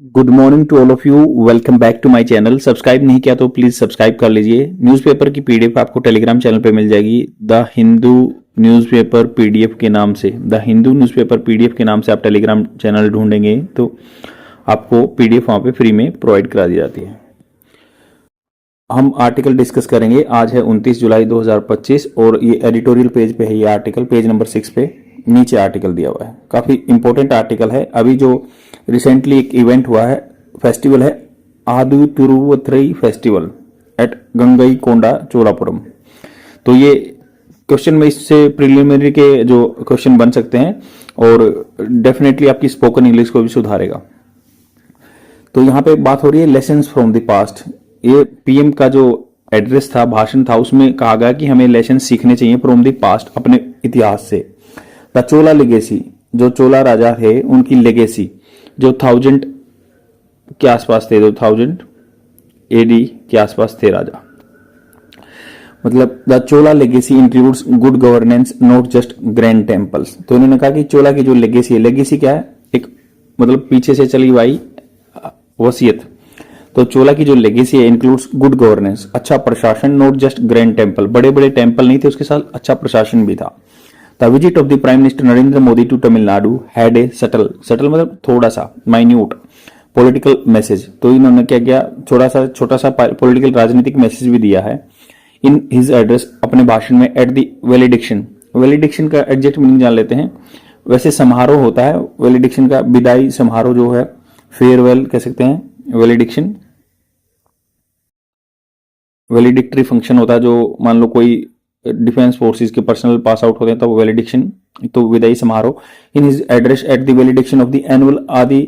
Good morning to all of you. Welcome back to my channel. Subscribe नहीं किया तो please subscribe कर लीजिए। न्यूज़पेपर की पीडीएफ आपको टेलीग्राम चैनल पे मिल जाएगी। द हिंदू न्यूज़पेपर पीडीएफ के नाम से, द हिंदू न्यूज़पेपर पीडीएफ के नाम से आप टेलीग्राम चैनल ढूंढेंगे तो आपको पीडीएफ वहां पे फ्री में प्रोवाइड करा दी जाती है। हम आर्टिकल डिस्कस करेंगे। आज है 29 जुलाई 2025 और ये एडिटोरियल पेज पे है। ये आर्टिकल पेज नंबर 6 पे नीचे आर्टिकल दिया हुआ है। काफी इंपॉर्टेंट आर्टिकल है। अभी जो रिसेंटली एक इवेंट हुआ है, फेस्टिवल है आदि तिरुवथरई फेस्टिवल एट गंगई कोंडा चोलापुरम। तो ये क्वेश्चन में इससे प्रिलिमिनरी के जो क्वेश्चन बन सकते हैं और डेफिनेटली आपकी स्पोकन इंग्लिश को भी सुधारेगा। तो यहाँ पे बात हो रही है लेसन्स फ्रॉम द पास्ट। ये पीएम का जो एड्रेस था, भाषण था, उसमें कहा गया कि हमें लेसन सीखने चाहिए फ्रॉम द पास्ट, अपने इतिहास से। द चोला लेगेसी, जो चोला राजा थे उनकी लेगेसी जो 1000 के आसपास थे, 2000 एडी के आसपास थे राजा। मतलब the Chola legacy includes good governance not just grand temples. तो उन्होंने कहा कि चोला की जो लेगेसी है, लेगेसी क्या है, एक मतलब पीछे से चली हुई वसीयत। तो चोला की जो लेगेसी है इंक्लूड्स गुड गवर्नेंस, अच्छा प्रशासन, नॉट जस्ट ग्रैंड टेम्पल, बड़े बड़े टेम्पल नहीं थे, उसके साथ अच्छा प्रशासन भी था। The visit of the prime minister Narendra Modi to Tamil Nadu had a subtle मतलब थोड़ा सा माइन्यूट पॉलिटिकल मैसेज। तो इन्होंने क्या किया, छोटा सा पॉलिटिकल राजनीतिक मैसेज भी दिया है इन हिज एड्रेस, अपने भाषण में। एट द वेलिडिक्शन, वेलिडिक्शन का एग्जैक्ट मीनिंग जान लेते हैं। वैसे समारोह होता है वेलिडिक्शन का, विदाई समारोह जो है, फेयरवेल कह सकते हैं। वेलिडिक्शन वेलिडिक्टरी फंक्शन होता है, जो मान लो कोई डिफेंस फोर्सेस के पर्सनल पास आउट होते हैं तो वेलिडिक्शन, तो विदाई समारोह। In his address at the valediction of the annual Aadi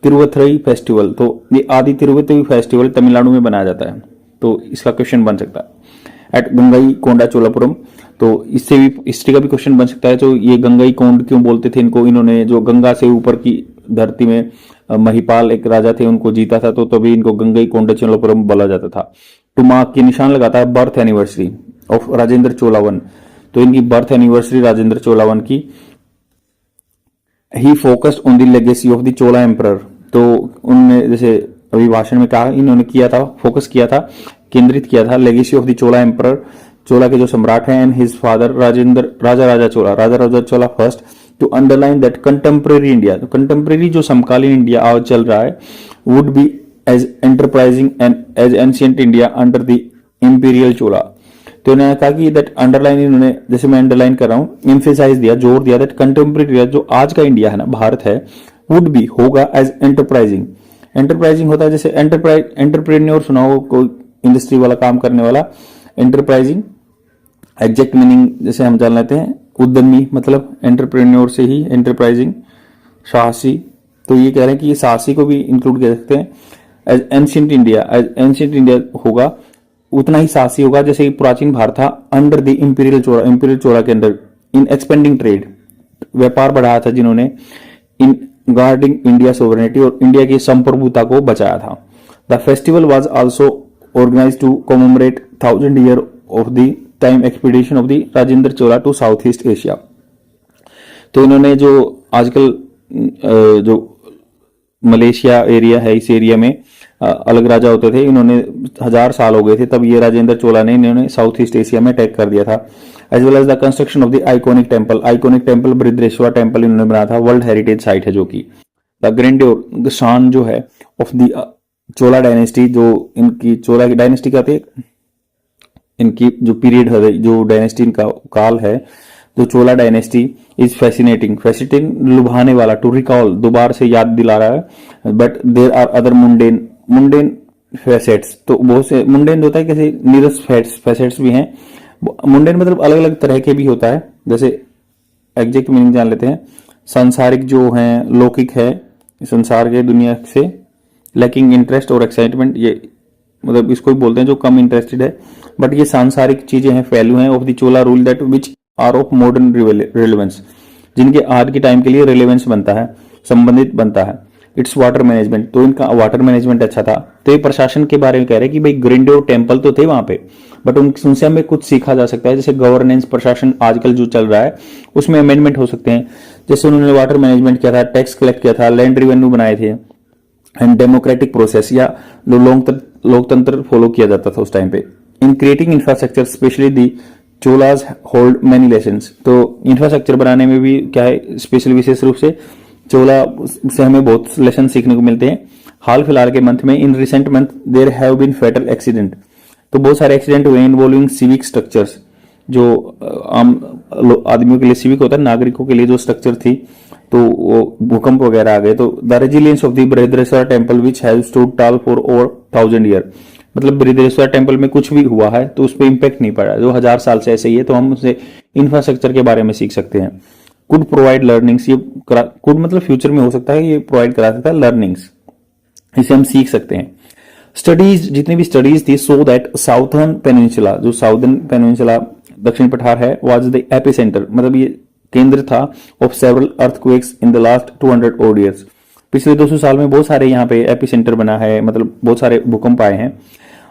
Thiruvathirai festival. तो ये आदि तिरुवथरई फेस्टिवल तमिलनाडु में बनाया जाता है, तो इसका क्वेश्चन बन सकता है। एट गंगई कोंडा चोलापुरम, तो इससे भी हिस्ट्री का भी क्वेश्चन बन सकता है। तो ये गंगई कोंड क्यों बोलते थे इनको, इन्होंने जो गंगा से ऊपर की धरती में महिपाल एक राजा थे, उनको जीता था, तो तभी इनको गंगई कोंडा चोलापुरम बोला जाता था। टू मार्क की निशान लगाता है birth anniversary of Rajendra Cholan. तो इनकी बर्थ एनिवर्सरी राजेंद्र चोलावन की। He focused on the legacy of the Chola emperor. तो उन्होंने जैसे अभी भाषण में कहा, इन्होंने किया था, फोकस किया था, केंद्रित किया था legacy of the Chola emperor, Chola के जो सम्राट हैं, and his father Raja Chola first, to underline that contemporary India, तो कंटेम्प्रेरी जो समकालीन इंडिया आज चल रहा है, would be as enterprising and as ancient India under the imperial Chola. तो उन्होंने कहा कि दैट अंडरलाइन, इन्होंने जैसे मैं अंडरलाइन कर रहा हूं, एम्फेसाइज दिया, जोर दिया, दैट कंटेम्प्रेरी जो आज का इंडिया है ना, भारत है, वुड बी होगा एज एंटरप्राइजिंग। एंटरप्राइजिंग होता है जैसे एंटरप्रेन्योर सुना हो, कोई इंडस्ट्री वाला काम करने वाला, एंटरप्राइजिंग। एग्जैक्ट मीनिंग जैसे हम जान लेते हैं, उद्यमी मतलब एंटरप्रेन्योर से ही एंटरप्राइजिंग, साहसी। तो ये कह रहे हैं कि ये साहसी को भी इंक्लूड कर सकते हैं। As ancient India, as ancient India होगा, उतना ही साहसी होगा जैसे प्राचीन भारत था, अंडर द इंपीरियल चोला के अंदर, इन एक्सपेंडिंग ट्रेड, व्यापार बढ़ाया था जिन्होंने, इन गार्डिंग इंडिया सोवरेनिटी, और इंडिया की संप्रभुता को बचाया था। The festival was also organised to commemorate 1000 year of the time expedition of the Rajendra Chola to south east Asia. तो इन्होंने जो आजकल जो मलेशिया एरिया है, इस एरिया में अलग राजा होते थे, इन्होंने 1000 साल हो गए थे, तब ये राजेंद्र चोला ने इन्होंने साउथ ईस्ट एशिया में अटैक कर दिया था। As well as the construction of the iconic temple Brihadeeswara temple इन्होंने बनाया था, वर्ल्ड हेरिटेज साइट है जो कि। द ग्रैंडियोर, शान जो है ऑफ द चोला डायनेस्टी, जो इनकी चोला की डायनेस्टी का थे, इनकी जो पीरियड है, जो डायनेस्टी इनका काल है, जो चोला डायनेस्टी इज फैसिनेटिंग, लुभाने वाला, टू रिकॉल, दोबारा से याद दिला रहा है। But there are other mundane facets, तो बहुत से मुंडेन होता है, कैसे नीरस फैसेट्स भी हैं। मुंडेन मतलब अलग अलग तरह के भी होता है, जैसे एग्जैक्ट मीनिंग जान लेते हैं। सांसारिक जो है, लौकिक है, संसार के दुनिया से, लैकिंग इंटरेस्ट और एक्साइटमेंट, ये मतलब इसको भी बोलते हैं जो कम इंटरेस्टेड है। बट ये सांसारिक चीजें हैं, वैल्यू हैं of the Chola rule that which are of modern relevance, जिनके आज के टाइम के लिए रिलेवेंस बनता है, संबंधित बनता है। इट्स वाटर मैनेजमेंट, तो इनका वाटर मैनेजमेंट अच्छा था। तो ये प्रशासन के बारे में कह रहे हैं कि भाई ग्रैंडियोर टेम्पल तो थे वहां पे, बट उनसे हमें कुछ सीखा जा सकता है, जैसे गवर्नेंस, प्रशासन आजकल जो चल रहा है उसमें अमेंडमेंट हो सकते हैं। जैसे उन्होंने वाटर मैनेजमेंट किया था, टैक्स कलेक्ट किया था, लैंड रेवेन्यू बनाए थे, एंड डेमोक्रेटिक प्रोसेस या लोकतंत्र फॉलो किया जाता था उस टाइम पे। In creating infrastructure specially the Cholas hold many lessons. तो इंफ्रास्ट्रक्चर बनाने में भी क्या है, स्पेशली विशेष रूप से चोला से हमें बहुत लेसन सीखने को मिलते हैं। हाल फिलहाल के मंथ में, in recent month there have been fatal accident. तो बहुत सारे एक्सीडेंट हुए इन्वॉल्विंग सिविक स्ट्रक्चर्स, जो आम आदमियों के लिए सिविक होता है, नागरिकों के लिए जो स्ट्रक्चर थी, तो वो भूकंप वगैरह आ गए। तो the resilience of the Brihadeeswara temple which has stood tall for over 1000 year. मतलब बृहदेश्वर टेम्पल में कुछ भी हुआ है तो उस पर इम्पैक्ट नहीं पड़ा, जो 1000 साल से ऐसे ही है। तो हम उससे इंफ्रास्ट्रक्चर के बारे में सीख सकते हैं। कुड प्रोवाइड लर्निंग्स, ये कुड मतलब फ्यूचर में हो सकता है, ये प्रोवाइड करा सकता है लर्निंग्स, इसे हम सीख सकते हैं। स्टडीज, जितनी भी स्टडीज थी, सो दैट साउथर्न पेनिनसुला, जो साउथर्न पेनिनसुला दक्षिण पठार है, वाज द एपिसेंटर, मतलब ये केंद्र था of several earthquakes in the last 200 odd years. पिछले 200 साल में बहुत सारे यहाँ पे एपिसेंटर बना है, मतलब बहुत सारे भूकंप आए हैं।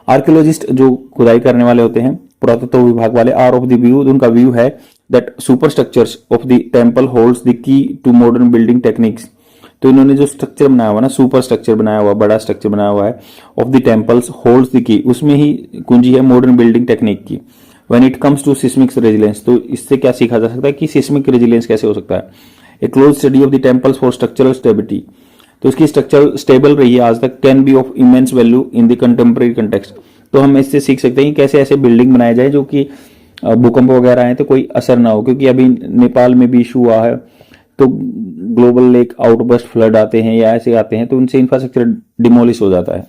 आर्कियोलॉजिस्ट जो खुदाई करने वाले होते हैं, पुरातत्व विभाग वाले, आर ऑफ द व्यू, उनका व्यू है that super structures of the temple holds the key to modern building techniques. तो इन्होंने जो स्ट्रक्चर बनाया हुआ ना, सुपर स्ट्रक्चर बनाया हुआ, बड़ा स्ट्रक्चर बनाया हुआ है of the temples holds the key, उसमें ही कुंजी है मॉडर्न बिल्डिंग टेक्निक की। When it comes to seismic resilience, तो इससे क्या सीखा जा सकता है कि सिस्मिक रेजिलेंस कैसे हो सकता है। A close study of the temples for structural stability, तो इसकी स्ट्रक्चर स्टेबल रही है आज तक, can be of immense value in the contemporary context. तो हम इससे सीख सकते हैं कि कैसे ऐसे बिल्डिंग बनाए जाए जो कि भूकंप वगैरह आए तो कोई असर ना हो, क्योंकि अभी नेपाल में भी इशू हुआ है, तो ग्लोबल लेक आउटबर्स्ट फ्लड आते हैं या ऐसे आते हैं, तो उनसे इंफ्रास्ट्रक्चर डिमोलिश हो जाता है।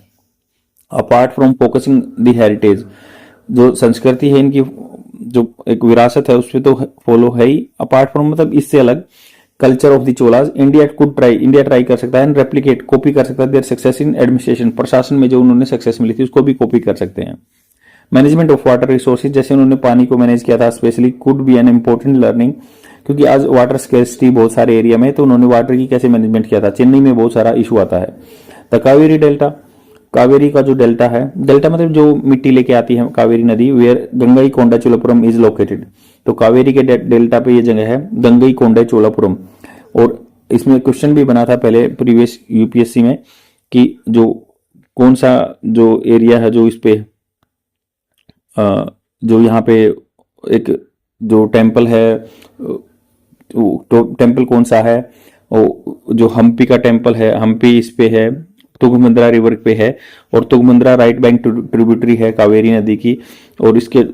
Apart from focusing the heritage, जो संस्कृति है इनकी, जो एक विरासत है, उस पर तो फॉलो है ही। अपार्ट फ्रॉम मतलब इससे अलग culture of the Cholas, India try कर सकता है एंड रेप्लिकेट, कॉपी कर सकता है देयर सक्सेस इन एडमिनिस्ट्रेशन, प्रशासन में जो उन्होंने सक्सेस मिली थी उसको भी कॉपी कर सकते हैं। मैनेजमेंट ऑफ वाटर रिसोर्सेज, जैसे उन्होंने पानी को मैनेज किया था specially, could be an important learning, क्योंकि आज वाटर स्केर्सिटी बहुत सारे एरिया में, तो उन्होंने वाटर की कैसे मैनेजमेंट किया था। चेन्नई में बहुत सारा इशू आता है। द कावेरी डेल्टा, कावेरी का जो डेल्टा है, डेल्टा मतलब जो मिट्टी लेके आती है कावेरी नदी, where Gangai Konda Cholapuram is located. तो कावेरी के डेल्टा पे ये जगह है गंगई कोंडा चोलापुरम। और इसमें क्वेश्चन भी बना था पहले प्रीवियस यूपीएससी में कि जो कौन सा जो एरिया है जो इस पे जो यहाँ पे एक जो टेम्पल है, तो टेम्पल कौन सा है, जो हम्पी का टेम्पल है, हम्पी इस पे है, तुंगभद्रा रिवर पे है, और तुंगभद्रा राइट बैंक ट्रिब्यूटरी है कावेरी नदी की। और इसके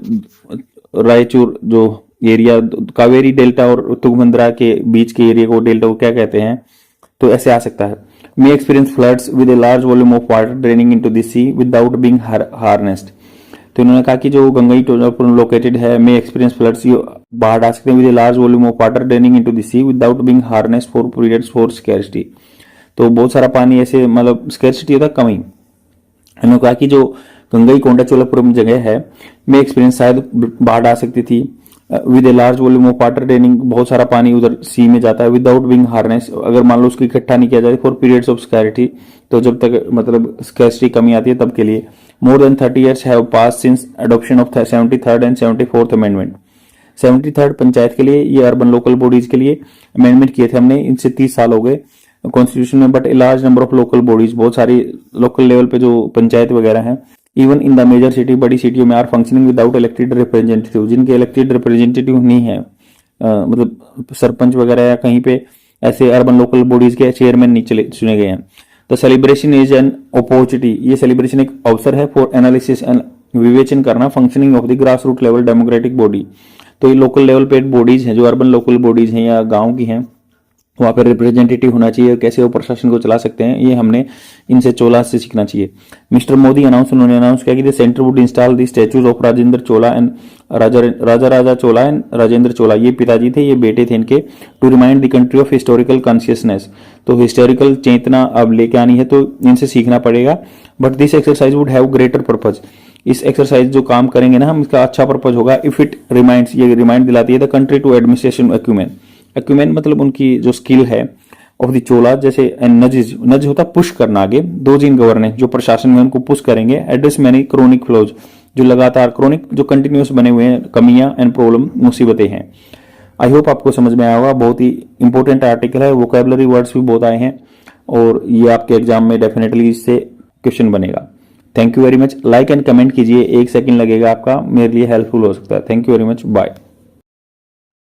रायचूर जो एरिया, कावेरी डेल्टा और तुंगभद्रा के बीच के एरिया को डेल्टा को क्या कहते हैं, तो ऐसे आ सकता है। May experience floods with a large volume of water draining into the sea without being harnessed. तो इन्होंने कहा कि जो गंगई टोलापुरम लोकेटेड है, मे एक्सपीरियंस फ्लड्स, ये बाढ़ आ सकते हैं with a large volume of water draining into the sea without being harnessed for periods for scarcity. तो बहुत सारा पानी ऐसे, मतलब स्कैर्सिटी होता कमी। इन्होंने कहा कि जो गंगई कोंडा चोलापुरम जगह है, में एक्सपीरियंस शायद बाढ़ आ सकती थी with a large volume of water draining, बहुत सारा पानी उधर सी में जाता है, विदाउट बीइंग हार्नेस, अगर मान लो उसको इकट्ठा नहीं किया जाए फॉर पीरियड्स ऑफ स्कैरिटी, तो जब तक मतलब स्कैरिटी कमी आती है तब के लिए। More than 30 years have pass since adoption of 73rd and 74th amendment. 73rd panchayat के लिए, ये अर्बन लोकल बॉडीज के लिए अमेंडमेंट किए थे हमने, इनसे 30 साल हो गए कॉन्स्टिट्यूशन में। But a large number of local bodies, बहुत सारी लोकल लेवल पे जो पंचायत वगैरह हैं, even in the major city, बड़ी सिटियों में, are functioning without elected representative, जिनके इलेक्टेड रिप्रेजेंटेटिव नहीं है, मतलब सरपंच वगैरह या कहीं पे ऐसे अर्बन लोकल बॉडीज के चेयरमैन नहीं चुने गए हैं। The celebration is an opportunity, ये सेलिब्रेशन एक अवसर है फॉर एनालिसिस एंड विवेचन करना functioning of the grass root level democratic body. तो ये लोकल लेवल पे बॉडीज हैं, जो अर्बन लोकल बॉडीज हैं या गांव की हैं, वहाँ पर रिप्रेजेंटेटिव होना चाहिए, कैसे वो प्रशासन को चला सकते हैं, ये हमने इनसे चोला से सीखना चाहिए। मिस्टर मोदी उन्होंने अनाउंस किया कि the centre would install the statues of Rajendra Chola and Raja Chola and Rajendra Chola, ये पिताजी थे, ये बेटे थे इनके, to remind the country of historical consciousness. तो हिस्टोरिकल चेतना अब लेके आनी है, तो इनसे सीखना पड़ेगा। But this exercise would have greater purpose, इस एक्सरसाइज जो काम करेंगे ना हम, इसका अच्छा पर्पज होगा इफ इट रिमाइंड्स, ये रिमाइंड दिलाती है the country to administration acumen. Acumen मतलब उनकी जो स्किल है ऑफ द चोला, जैसे नज होता पुश करना आगे, दो जिन गवर्नेंस जो प्रशासन में उनको पुश करेंगे, एड्रेस मैनी क्रोनिक फ्लोज, जो लगातार क्रोनिक जो कंटिन्यूस बने हुए हैं कमियां एंड प्रॉब्लम मुसीबतें हैं। आई होप आपको समझ में आया होगा, बहुत ही इंपॉर्टेंट आर्टिकल है, वोकैबुलरी वर्ड्स भी बहुत आए हैं, और ये आपके एग्जाम में डेफिनेटली इससे क्वेश्चन बनेगा। Thank you very much. Like and comment कीजिए, 1 सेकंड लगेगा आपका, मेरे लिए हेल्पफुल हो सकता है। Thank you very much, bye.